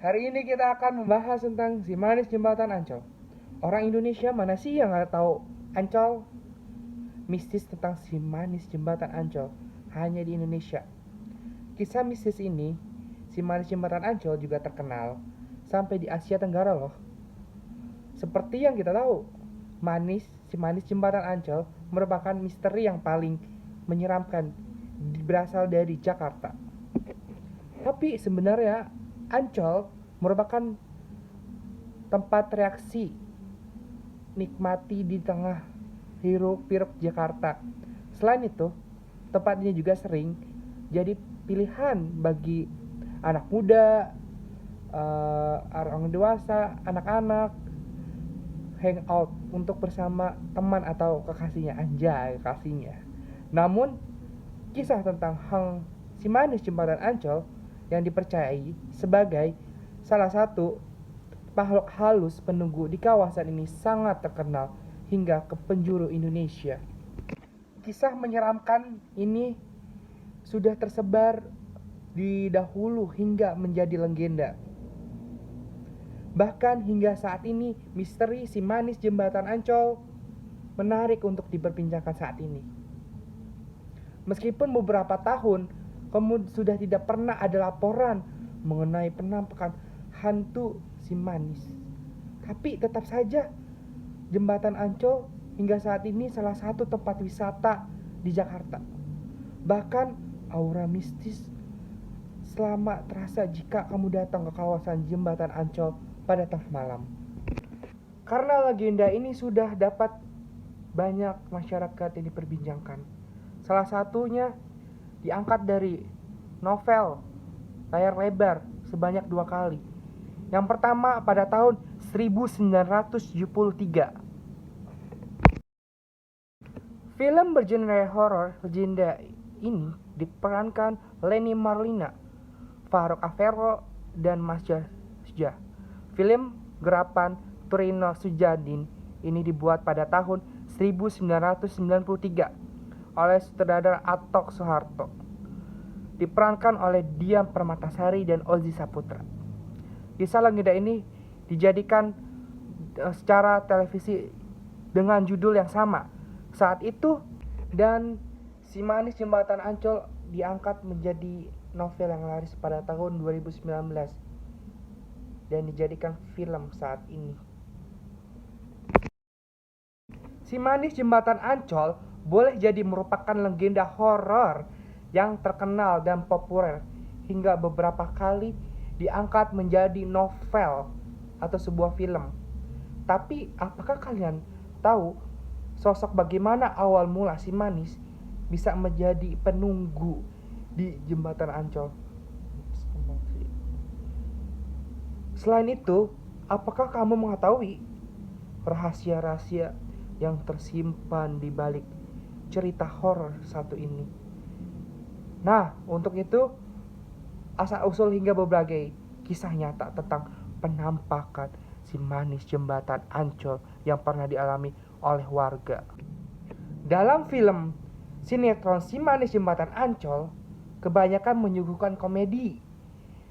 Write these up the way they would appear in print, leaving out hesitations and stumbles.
Hari ini kita akan membahas tentang si manis jembatan Ancol. Orang Indonesia mana sih yang nggak tahu Ancol? Mistis tentang si manis jembatan Ancol hanya di Indonesia. Kisah mistis ini, si manis jembatan Ancol juga terkenal sampai di Asia Tenggara loh. Seperti yang kita tahu, si manis jembatan Ancol merupakan misteri yang paling menyeramkan berasal dari Jakarta. Tapi sebenarnya Ancol merupakan tempat reaksi nikmati di tengah hiruk pikuk Jakarta. Selain itu, tempat ini juga sering jadi pilihan bagi anak muda, orang dewasa, anak-anak hangout untuk bersama teman atau kekasihnya, anjay kekasihnya. Namun, kisah tentang si manis jembatan Ancol yang dipercayai sebagai salah satu makhluk halus penunggu di kawasan ini sangat terkenal hingga ke penjuru Indonesia. Kisah menyeramkan ini sudah tersebar di dahulu hingga menjadi legenda. Bahkan hingga saat ini, misteri si manis jembatan Ancol menarik untuk diperbincangkan saat ini. Meskipun beberapa tahun kemudian sudah tidak pernah ada laporan mengenai penampakan hantu si manis, tapi tetap saja jembatan Ancol hingga saat ini salah satu tempat wisata di Jakarta. Bahkan aura mistis selama terasa jika kamu datang ke kawasan jembatan Ancol pada tengah malam. Karena legenda ini sudah dapat banyak masyarakat yang diperbincangkan. Salah satunya diangkat dari novel layar lebar sebanyak 2 kali. Yang pertama pada tahun 1973. Film bergenre horor legenda ini diperankan Lenny Marlina, Farouk Avero, dan Masya Sujah. Film garapan Turino Sujadin ini dibuat pada tahun 1993 oleh sutradara Atok Soeharto. Diperankan oleh Dian Permatasari dan Ozi Saputra. Kisah legenda ini dijadikan secara televisi dengan judul yang sama saat itu, dan si manis jembatan Ancol diangkat menjadi novel yang laris pada tahun 2019 dan dijadikan film saat ini. Si manis jembatan Ancol boleh jadi merupakan legenda horor yang terkenal dan populer hingga beberapa kali diangkat menjadi novel atau sebuah film. Tapi apakah kalian tahu sosok bagaimana awal mula si manis bisa menjadi penunggu di jembatan Ancol? Selain itu, apakah kamu mengetahui rahasia-rahasia yang tersimpan di balik cerita horor satu ini? Nah, untuk itu asal-usul hingga berbagai kisah nyata tentang penampakan si manis jembatan Ancol yang pernah dialami oleh warga. Dalam film sinetron Si Manis Jembatan Ancol, kebanyakan menyuguhkan komedi,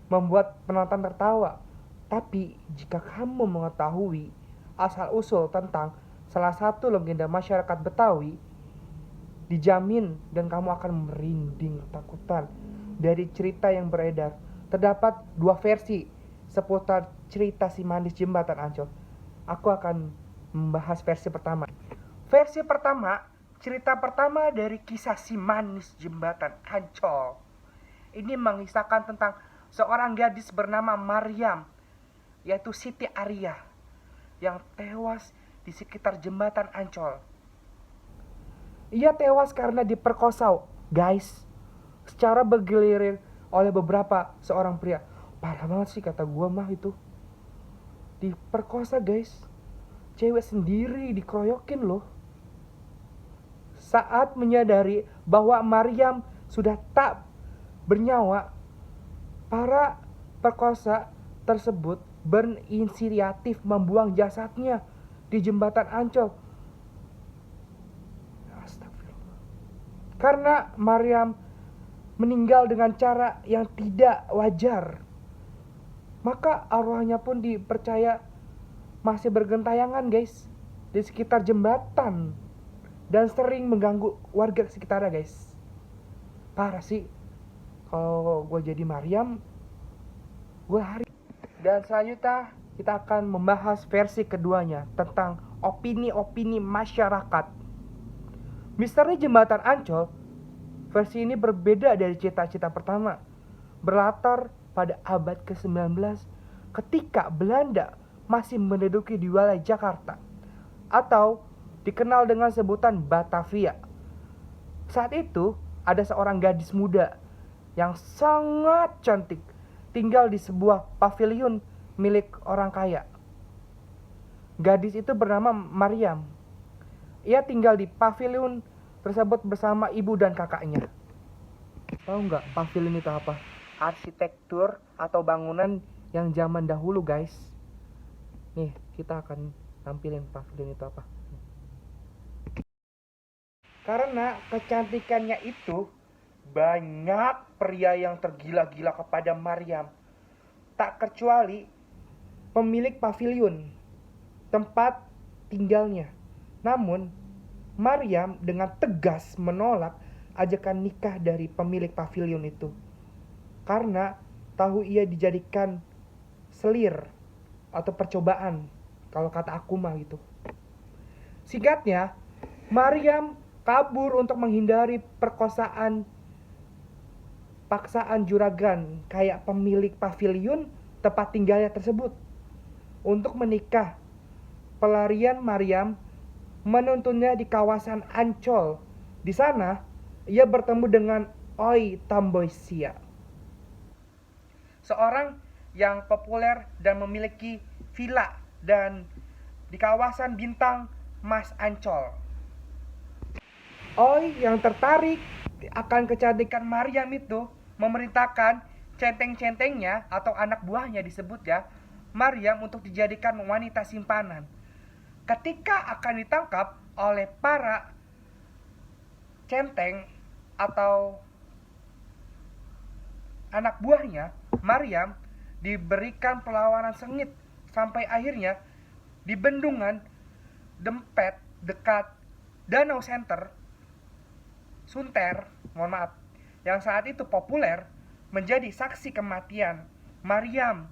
membuat penonton tertawa. Tapi jika kamu mengetahui asal-usul tentang salah satu legenda masyarakat Betawi, dijamin dan kamu akan merinding ketakutan dari cerita yang beredar. Terdapat 2 versi seputar cerita si manis jembatan Ancol. Aku akan membahas versi pertama. Versi pertama, cerita pertama dari kisah si manis jembatan Ancol. Ini mengisahkan tentang seorang gadis bernama Maryam, yaitu Siti Arya, yang tewas di sekitar jembatan Ancol. Ia tewas karena diperkosa, guys, secara bergilir oleh beberapa seorang pria. Parah banget sih kata gua mah itu. Diperkosa, guys. Cewek sendiri dikeroyokin loh. Saat menyadari bahwa Maryam sudah tak bernyawa, para perkosa tersebut berinisiatif membuang jasadnya di jembatan Ancol. Astagfirullah. Karena Maryam meninggal dengan cara yang tidak wajar. Maka arwahnya pun dipercaya masih bergentayangan guys di sekitar jembatan dan sering mengganggu warga sekitarnya guys. Parah sih. Kalau gue jadi Maryam, gue hari. Dan selanjutnya kita akan membahas versi keduanya tentang opini-opini masyarakat. Misteri Jembatan Ancol versi ini berbeda dari cerita-cerita pertama. Berlatar pada abad ke-19 ketika Belanda masih menduduki di wilayah Jakarta atau dikenal dengan sebutan Batavia. Saat itu ada seorang gadis muda yang sangat cantik tinggal di sebuah pavilion milik orang kaya. Gadis itu bernama Maryam. Ia tinggal di pavilion tersebut bersama ibu dan kakaknya. Tahu nggak pavilion itu apa? Arsitektur atau bangunan yang zaman dahulu guys. Nih kita akan tampilin pavilion itu apa. Karena kecantikannya itu, banyak pria yang tergila-gila kepada Maryam. Tak kecuali pemilik pavilion, tempat tinggalnya. Namun, Maryam dengan tegas menolak ajakan nikah dari pemilik pavilion itu. Karena tahu ia dijadikan selir atau percobaan, kalau kata aku mah gitu. Singkatnya, Maryam kabur untuk menghindari perkosaan paksaan juragan kayak pemilik pavilion tempat tinggalnya tersebut. Untuk menikah, pelarian Maryam menuntunnya di kawasan Ancol. Di sana, ia bertemu dengan Oi Tamboisia, seorang yang populer dan memiliki villa dan di kawasan Bintang Mas Ancol. Oi yang tertarik akan kecantikan Maryam itu memerintahkan centeng-centengnya atau anak buahnya disebut ya, Maryam untuk dijadikan wanita simpanan. Ketika akan ditangkap oleh para centeng atau anak buahnya, Maryam diberikan perlawanan sengit sampai akhirnya di bendungan Dempet dekat Danau Sunter, yang saat itu populer menjadi saksi kematian Maryam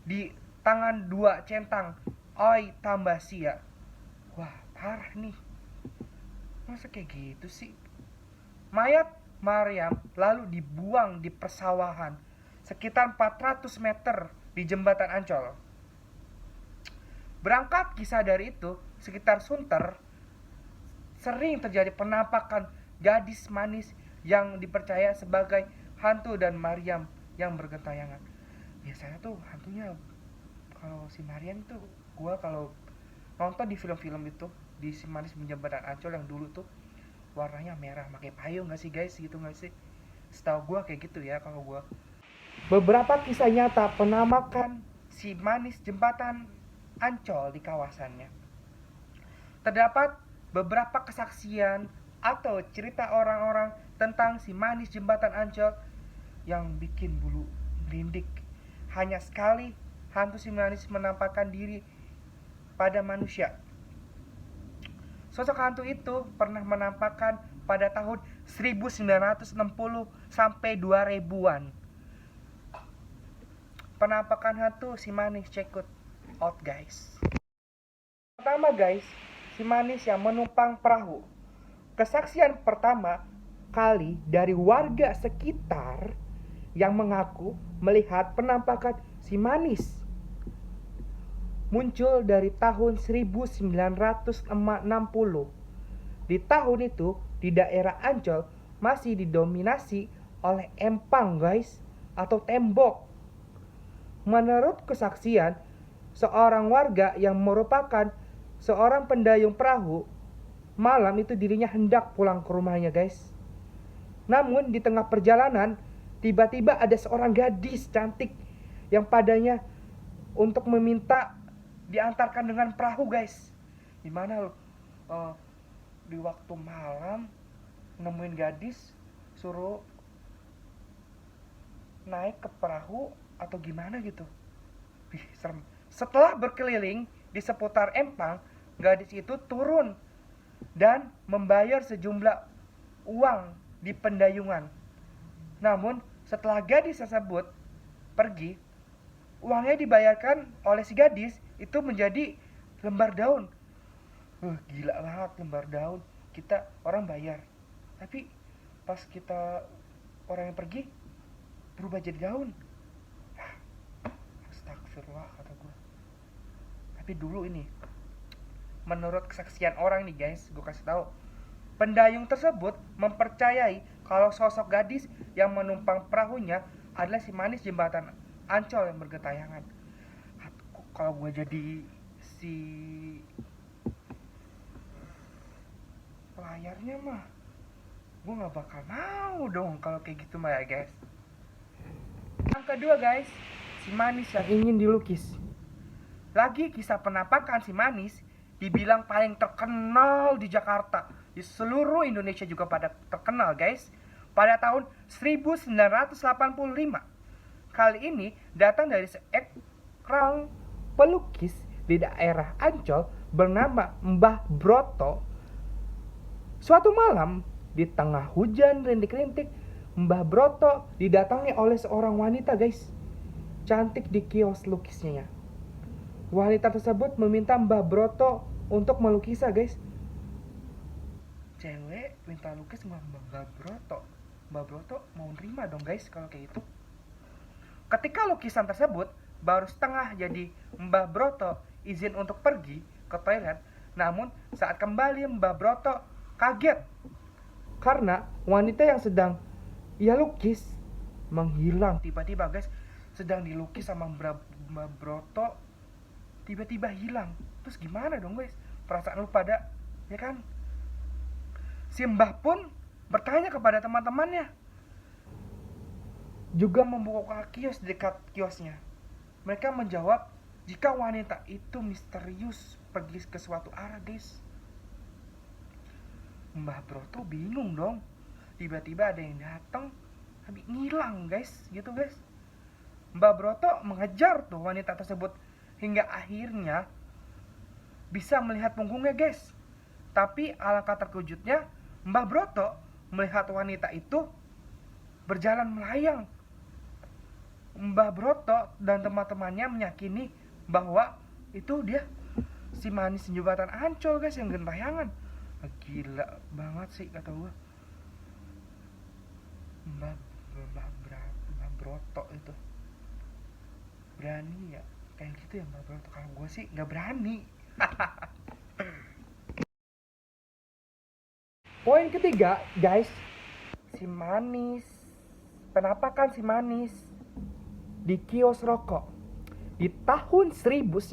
di tangan dua centang Oi Tambasia. Wah, parah nih. Masa kayak gitu sih? Mayat Maryam lalu dibuang di persawahan sekitar 400 meter di jembatan Ancol. Berangkat kisah dari itu, sekitar Sunter sering terjadi penampakan gadis manis yang dipercaya sebagai hantu dan Maryam yang bergentayangan. Biasanya tuh hantunya, kalau si Maryam tuh, gua kalau nonton di film-film itu, di si manis menjembatan Ancol yang dulu tuh warnanya merah, pakai payung nggak sih guys, gitu nggak sih? Setahu gua kayak gitu ya kalau gua. Beberapa kisah nyata penamakan si manis jembatan Ancol di kawasannya. Terdapat beberapa kesaksian atau cerita orang-orang tentang si manis jembatan Ancol yang bikin bulu merinding. Hanya sekali hantu si manis menampakkan diri pada manusia. Sosok hantu itu pernah menampakkan pada tahun 1960 sampai 2000-an. Penampakan hantu si manis, check it out guys. Pertama guys, si manis yang menumpang perahu. Kesaksian pertama kali dari warga sekitar yang mengaku melihat penampakan si manis muncul dari tahun 1960. Di tahun itu, di daerah Ancol masih didominasi oleh empang guys, atau tembok. Menurut kesaksian seorang warga yang merupakan seorang pendayung perahu, malam itu dirinya hendak pulang ke rumahnya guys. Namun di tengah perjalanan, tiba-tiba ada seorang gadis cantik yang padanya untuk meminta diantarkan dengan perahu guys. Gimana di waktu malam nemuin gadis suruh naik ke perahu atau gimana gitu? Serem. Setelah berkeliling di seputar empang, gadis itu turun dan membayar sejumlah uang di pendayungan. Namun, setelah gadis tersebut pergi, uangnya dibayarkan oleh si gadis itu menjadi lembar daun. Gila banget, lembar daun. Kita orang bayar. Tapi pas kita orang yang pergi berubah jadi daun. Astagfirullah kata gue. Tapi dulu ini, menurut kesaksian orang nih guys, gue kasih tahu. Pendayung tersebut mempercayai kalau sosok gadis yang menumpang perahunya adalah si manis jembatan Ancol yang bergentayangan. Kalau gue jadi si pelayarnya mah, gue nggak bakal mau dong kalau kayak gitu mah ya guys. Yang kedua guys, si manis yang ingin dilukis. Lagi kisah penampakan si manis dibilang paling terkenal di Jakarta, di seluruh Indonesia juga pada terkenal guys. Pada tahun 1985. Kali ini datang dari seorang pelukis di daerah Ancol bernama Mbah Broto. Suatu malam di tengah hujan rintik-rintik, Mbah Broto didatangi oleh seorang wanita guys, cantik di kios lukisnya. Wanita tersebut meminta Mbah Broto untuk melukisnya guys. Cewek minta lukis sama Mbah Broto. Mbah Broto mau nerima dong guys kalau kayak gitu. Ketika lukisan tersebut baru setengah jadi, Mbah Broto izin untuk pergi ke toilet. Namun saat kembali Mbah Broto kaget karena wanita yang sedang ia lukis menghilang. Tiba-tiba guys, sedang dilukis sama Mbah Broto, tiba-tiba hilang. Terus gimana dong guys? Perasaan lu pada, ya kan? Si Mbah pun bertanya kepada teman-temannya, juga membuka kios dekat kiosnya. Mereka menjawab jika wanita itu misterius pergi ke suatu arah guys. Mbah Broto bingung dong. Tiba-tiba ada yang datang, tapi ngilang guys, gitu guys. Mbah Broto mengejar tuh wanita tersebut hingga akhirnya bisa melihat punggungnya guys. Tapi alangkah terkejutnya, Mbah Broto melihat wanita itu berjalan melayang. Mbah Broto dan teman-temannya meyakini bahwa itu dia si manis jembatan Ancol guys yang gentayangan. Gila banget sih kata gue. Mbah Broto itu berani ya kayak gitu ya Mbah Broto. Kalau gue sih nggak berani. Poin ketiga guys, si manis, penampakan si manis di kios rokok. Di tahun 1990,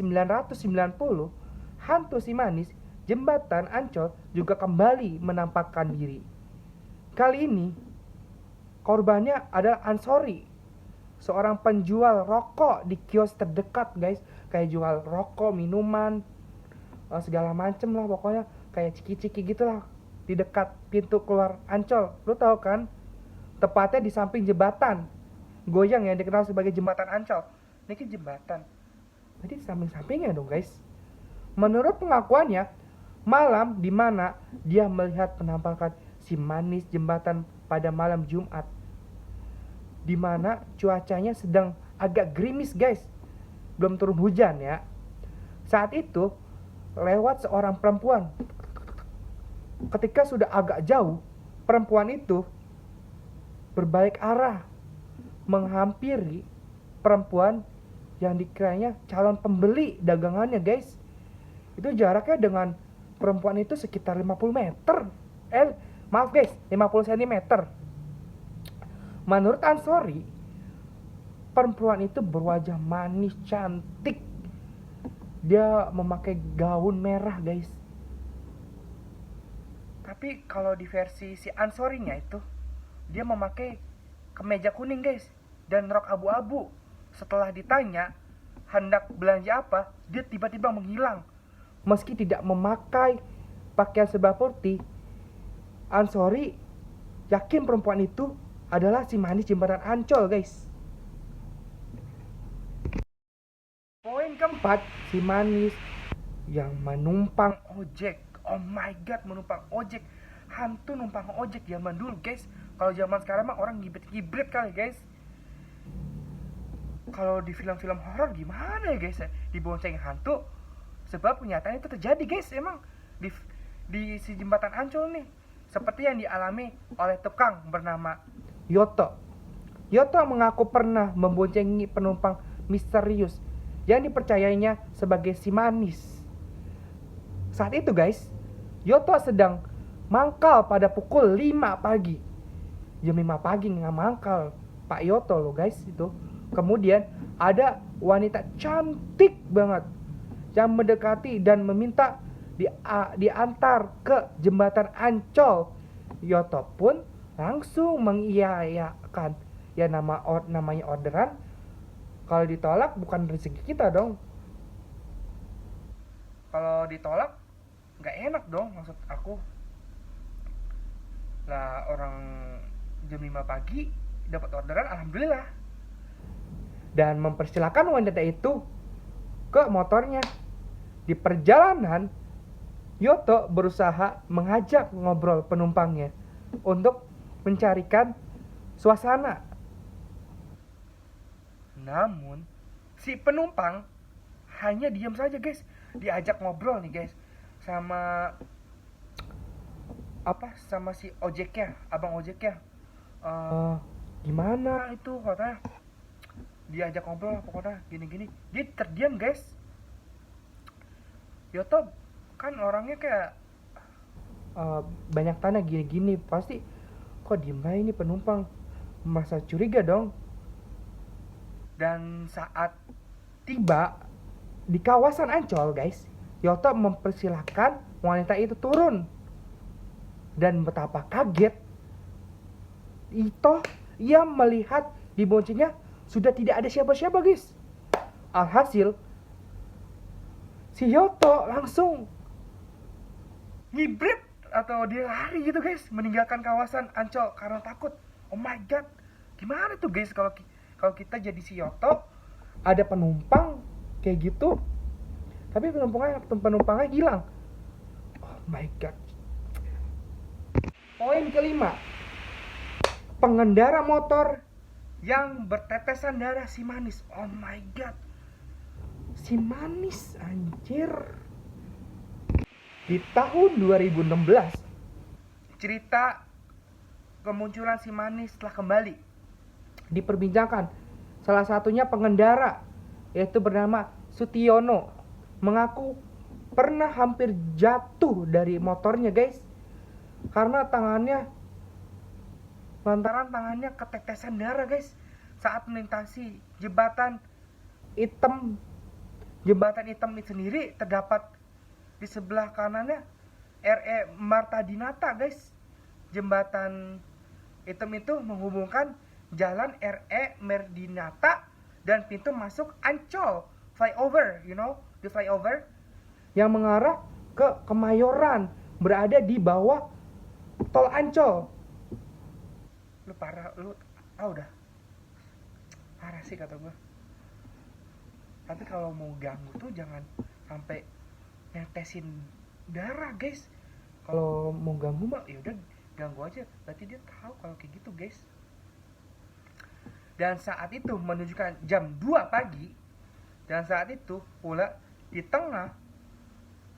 hantu si manis jembatan Ancol juga kembali menampakkan diri. Kali ini korbannya adalah Ansori, seorang penjual rokok di kios terdekat guys. Kayak jual rokok, minuman, segala macem lah pokoknya, kayak ciki-ciki gitulah di dekat pintu keluar Ancol. Lu tahu kan? Tepatnya di samping jembatan goyang yang dikenal sebagai jembatan Ancol. Ini kan jembatan, jadi samping-sampingnya dong guys. Menurut pengakuannya, malam di mana dia melihat penampakan si manis jembatan pada malam Jumat, di mana cuacanya sedang agak gerimis guys, belum turun hujan ya. Saat itu lewat seorang perempuan. Ketika sudah agak jauh, perempuan itu berbalik arah menghampiri perempuan yang dikiranya calon pembeli dagangannya guys. Itu jaraknya dengan perempuan itu sekitar 50 meter. Maaf guys, 50 cm. Menurut Ansori, perempuan itu berwajah manis, cantik. Dia memakai gaun merah guys. Tapi kalau di versi si Ansorinya itu, dia memakai kemeja kuning guys dan rok abu-abu. Setelah ditanya hendak belanja apa, dia tiba-tiba menghilang. Meski tidak memakai pakaian serba putih, Ansori yakin perempuan itu adalah si manis jembatan Ancol guys. keempat, si manis yang menumpang ojek. Oh my god, menumpang ojek. Hantu numpang ojek zaman dulu guys. Kalau zaman sekarang mah orang ngibrit kali guys. Kalau di film-film horor gimana ya guys ya? Dibonceng hantu. Sebab kenyataan itu terjadi guys. Emang di si jembatan Ancol nih, seperti yang dialami oleh tukang bernama Yoto. Yoto mengaku pernah memboncengi penumpang misterius yang dipercayainya sebagai si manis. Saat itu guys, Yoto sedang mangkal pada pukul 5 pagi. Jam 5 pagi nggak mangkal Pak Yoto loh guys itu. Kemudian ada wanita cantik banget yang mendekati dan meminta diantar ke jembatan Ancol. Yoto pun langsung mengiyakan. Ya namanya orderan, kalau ditolak bukan rezeki kita dong. Kalau ditolak nggak enak dong, maksud aku. Lah orang jam 5 pagi dapat orderan, alhamdulillah. Dan mempersilahkan wanita itu ke motornya. Di perjalanan, Yoto berusaha mengajak ngobrol penumpangnya untuk mencarikan suasana. Namun, si penumpang hanya diam saja guys. Diajak ngobrol nih guys sama sama si ojeknya, abang ojeknya. Gimana itu katanya? Diajak ngobrol pokoknya gini-gini. Dia terdiam guys. Yoto kan orangnya kayak banyak tanya gini-gini, pasti kok diem aja ini penumpang, merasa curiga dong. Dan saat tiba di kawasan Ancol guys, Yoto mempersilahkan wanita itu turun. Dan betapa kaget ia melihat di boncengnya sudah tidak ada siapa-siapa guys. Alhasil si Yoto langsung ngibrit atau dia lari gitu guys, meninggalkan kawasan Ancol karena takut. Oh my god, gimana tuh guys kalau kita jadi si Yoto, ada penumpang kayak gitu tapi penumpangnya hilang. Oh my god. Poin kelima, pengendara motor yang bertetesan darah si manis. Oh my god, si manis anjir. Di tahun 2016, cerita kemunculan si manis telah kembali diperbincangkan. Salah satunya pengendara, yaitu bernama Sutiono, mengaku pernah hampir jatuh dari motornya guys, karena lantaran tangannya ketetesan darah guys saat melintasi jembatan hitam. Jembatan hitam itu sendiri terdapat di sebelah kanannya RE Marta Dinata guys. Jembatan hitam itu menghubungkan jalan RE Merdinata dan pintu masuk Ancol flyover, the flyover yang mengarah ke Kemayoran, berada di bawah tol Ancol. Lu parah, udah parah sih kata gue. Tapi kalau mau ganggu tuh jangan sampai netesin darah guys. Kalau mau ganggu mah ya udah ganggu aja, berarti dia tahu kalau kayak gitu guys. Dan saat itu menunjukkan jam 2 pagi, dan saat itu pula di tengah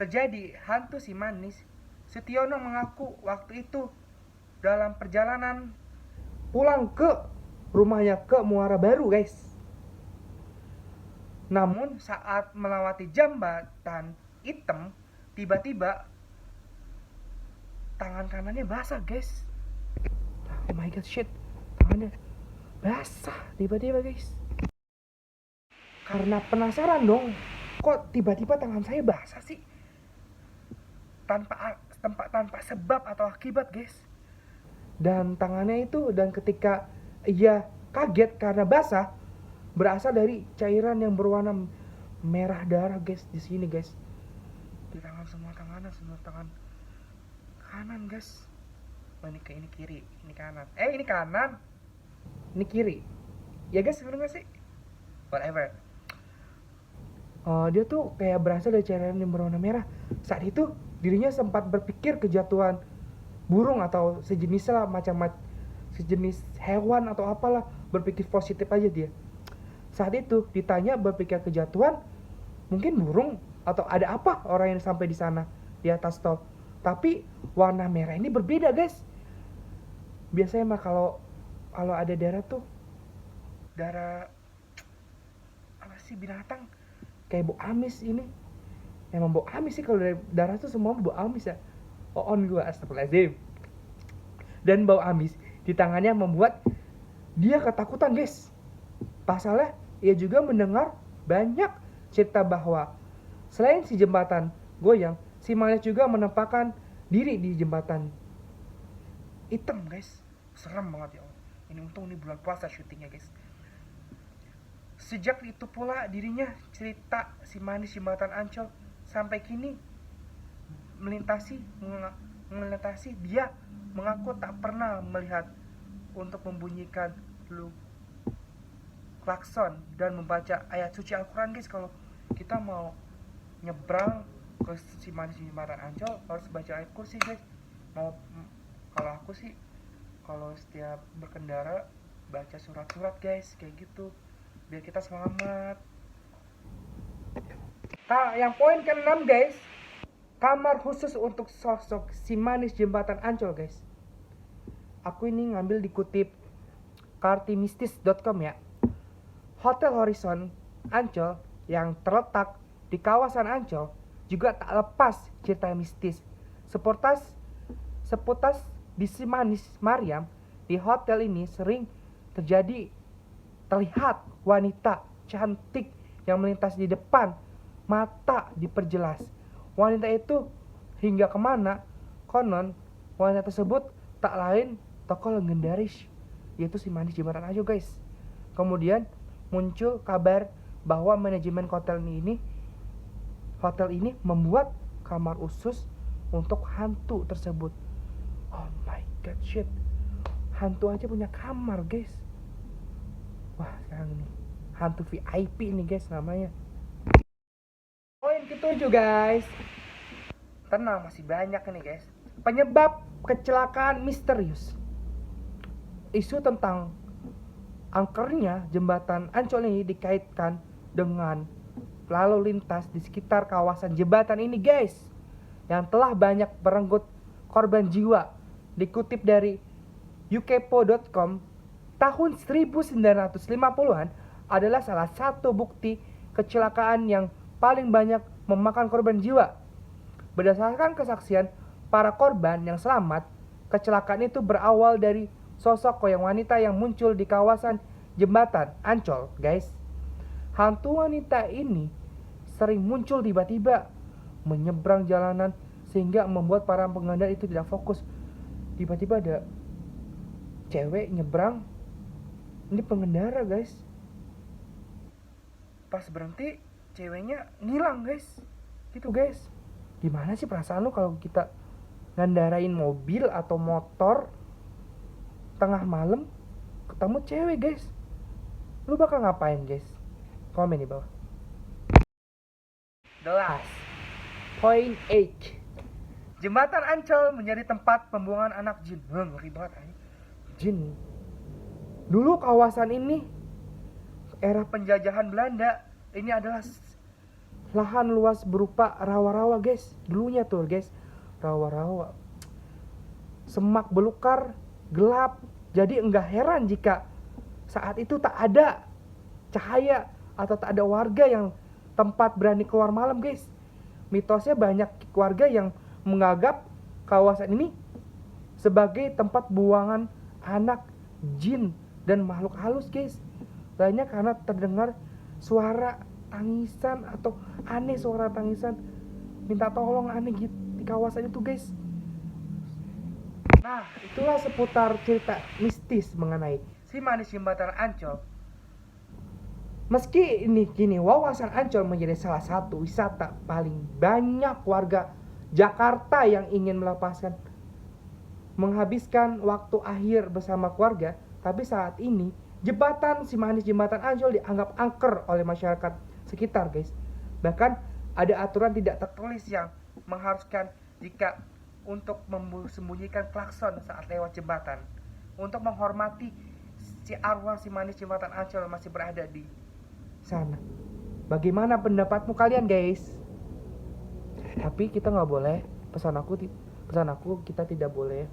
terjadi hantu si manis. Sutiono mengaku waktu itu dalam perjalanan pulang ke rumahnya ke Muara Baru guys. Namun saat melewati jembatan hitam, tiba-tiba tangan kanannya basah guys. Oh my god, shit, tangannya basah tiba-tiba guys. Karena penasaran dong, kok tiba-tiba tangan saya basah sih, tanpa sebab atau akibat guys. Dan tangannya itu, dan ketika ia kaget karena basah, berasal dari cairan yang berwarna merah darah guys di sini guys. Di semua tangan kanan guys. Oh, ini kiri, ini kanan. Ini kanan, ini kiri. Ya guys, bener gak sih? Whatever. Dia tuh kayak berasal dari cairan yang berwarna merah. Saat itu dirinya sempat berpikir kejatuhan burung atau sejenis lah, sejenis hewan atau apalah, berpikir positif aja dia. Saat itu ditanya berpikir kejatuhan, mungkin burung atau ada apa orang yang sampai di sana di atas tol. Tapi warna merah ini berbeda guys. Biasanya mah kalau kalau ada darah tuh, darah apa sih, binatang kayak bau amis. Ini emang bau amis sih, kalau dari darah tuh semua bau amis ya. On gue, astagfirullahaladzim. Dan bau amis di tangannya membuat dia ketakutan guys. Pasalnya ia juga mendengar banyak cerita bahwa selain si jembatan goyang, si manis juga menempatkan diri di jembatan hitam guys. Serem banget ya Allah. Ini untung ini bulan puasa syutingnya guys. Sejak itu pula dirinya cerita si manis jembatan Ancol sampai kini melintasi dia mengaku tak pernah melihat untuk membunyikan klakson dan membaca ayat suci Al-Quran guys. Kalau kita mau nyebrang ke si manis jembatan Ancol harus baca ayat kursi guys. Kalau aku sih, kalau setiap berkendara baca surat-surat guys, kayak gitu biar kita selamat. Nah, yang poin ke-6 guys, kamar khusus untuk sosok si manis jembatan Ancol guys. Aku ini ngambil dikutip kartimistis.com ya. Hotel Horizon Ancol yang terletak di kawasan Ancol juga tak lepas cerita mistis seputar di si manis Mariam. Di hotel ini sering terlihat wanita cantik yang melintas di depan mata diperjelas. Wanita itu hingga kemana? Konon wanita tersebut tak lain tokoh legendaris, yaitu si manis jembatan Ancol guys. Kemudian muncul kabar bahwa manajemen hotel ini membuat kamar khusus untuk hantu tersebut. Oh my god, shit. Hantu aja punya kamar guys. Wah, sekarang ini hantu VIP ini guys namanya. Poin ke-7 guys. Tenang, masih banyak nih guys. Penyebab kecelakaan misterius. Isu tentang angkernya jembatan Ancol ini dikaitkan dengan lalu lintas di sekitar kawasan jembatan ini guys, yang telah banyak merenggut korban jiwa. Dikutip dari ukpo.com, tahun 1950-an adalah salah satu bukti kecelakaan yang paling banyak memakan korban jiwa. Berdasarkan kesaksian para korban yang selamat, kecelakaan itu berawal dari sosok koyang wanita yang muncul di kawasan jembatan Ancol guys. Hantu wanita ini sering muncul tiba-tiba menyeberang jalanan sehingga membuat para pengendara itu tidak fokus. Tiba-tiba ada cewek nyebrang, ini pengendara guys, pas berhenti ceweknya ngilang guys. Gitu guys. Gimana sih perasaan lu kalau kita ngendarain mobil atau motor tengah malam ketemu cewek guys? Lu bakal ngapain guys? Komen di bawah. The last point 8, jembatan Ancol menjadi tempat pembuangan anak jin. Ngeri banget aja. Jin. Dulu kawasan ini era penjajahan Belanda, ini adalah lahan luas berupa rawa-rawa guys. Dulunya tuh guys, rawa-rawa, semak belukar, gelap. Jadi enggak heran jika saat itu tak ada cahaya atau tak ada warga yang tempat berani keluar malam guys. Mitosnya banyak warga yang menganggap kawasan ini sebagai tempat buangan anak jin dan makhluk halus guys. Banyak karena terdengar suara tangisan atau aneh, suara tangisan minta tolong aneh gitu di kawasan itu guys. Nah, itulah seputar cerita mistis mengenai si manis jembatan Ancol. Meski ini kini wawasan Ancol menjadi salah satu wisata paling banyak warga Jakarta yang ingin menghabiskan waktu akhir bersama keluarga, tapi saat ini jembatan si manis jembatan Ancol dianggap angker oleh masyarakat sekitar guys. Bahkan ada aturan tidak tertulis yang mengharuskan jika untuk membunyikan klakson saat lewat jembatan, untuk menghormati si arwah si manis jembatan Ancol masih berada di sana. Bagaimana pendapatmu kalian guys? Tapi kita nggak boleh, pesan aku kita tidak boleh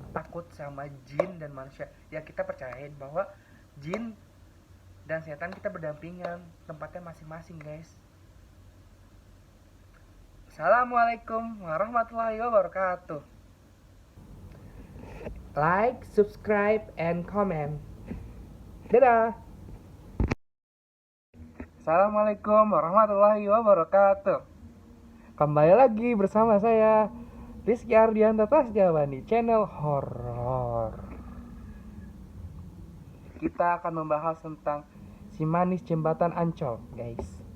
takut sama jin dan manusia. Ya kita percayain bahwa jin dan setan kita berdampingan, tempatnya masing-masing guys. Assalamualaikum warahmatullahi wabarakatuh. Like, subscribe, and comment. Dadah. Assalamualaikum warahmatullahi wabarakatuh. Kembali lagi bersama saya Rizky Ardianta Tasjawani, channel horor. Kita akan membahas tentang si manis jembatan Ancol, guys.